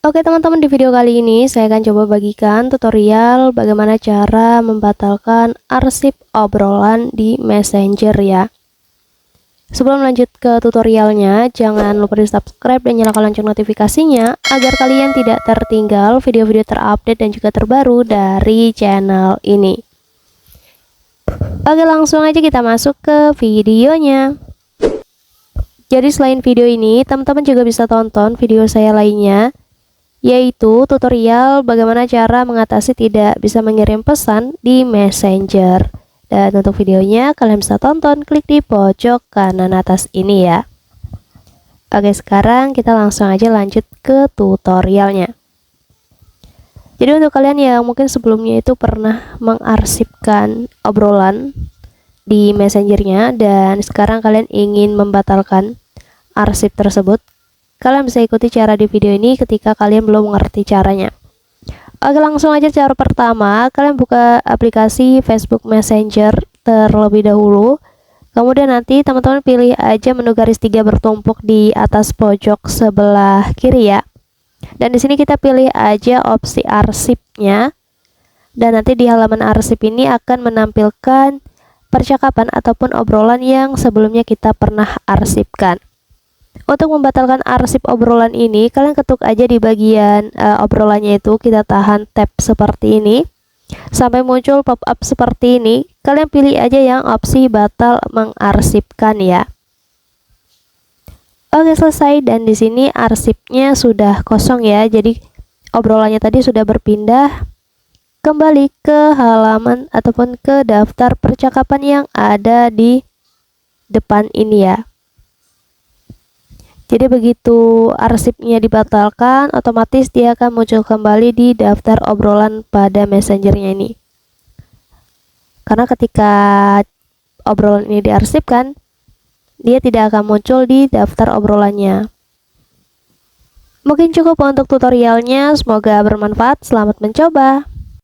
Oke teman-teman, di video kali ini saya akan coba bagikan tutorial bagaimana cara membatalkan arsip obrolan di Messenger ya. Sebelum lanjut ke tutorialnya, jangan lupa di subscribe dan nyalakan lonceng notifikasinya agar kalian tidak tertinggal video-video terupdate dan juga terbaru dari channel ini. Oke, langsung aja kita masuk ke videonya. Jadi selain video ini, teman-teman juga bisa tonton video saya lainnya, yaitu tutorial bagaimana cara mengatasi tidak bisa mengirim pesan di Messenger. Dan untuk videonya kalian bisa tonton, klik di pojok kanan atas ini ya. Oke, sekarang kita langsung aja lanjut ke tutorialnya. Jadi untuk kalian yang mungkin sebelumnya itu pernah mengarsipkan obrolan di Messengernya dan sekarang kalian ingin membatalkan arsip tersebut, kalian bisa ikuti cara di video ini ketika kalian belum mengerti caranya. Oke, langsung aja cara pertama, kalian buka aplikasi Facebook Messenger terlebih dahulu. Kemudian nanti teman-teman pilih aja menu garis 3 bertumpuk di atas pojok sebelah kiri ya. Dan di sini kita pilih aja opsi arsipnya. Dan nanti di halaman arsip ini akan menampilkan percakapan ataupun obrolan yang sebelumnya kita pernah arsipkan. Untuk membatalkan arsip obrolan ini, kalian ketuk aja di bagian obrolannya itu, kita tahan tab seperti ini sampai muncul pop-up seperti ini. Kalian pilih aja yang opsi batal mengarsipkan ya. Oke, selesai, dan di sini arsipnya sudah kosong ya. Jadi obrolannya tadi sudah berpindah kembali ke halaman ataupun ke daftar percakapan yang ada di depan ini ya. Jadi begitu arsipnya dibatalkan, otomatis dia akan muncul kembali di daftar obrolan pada Messengernya ini. Karena ketika obrolan ini diarsipkan, dia tidak akan muncul di daftar obrolannya. Mungkin cukup untuk tutorialnya, semoga bermanfaat, selamat mencoba.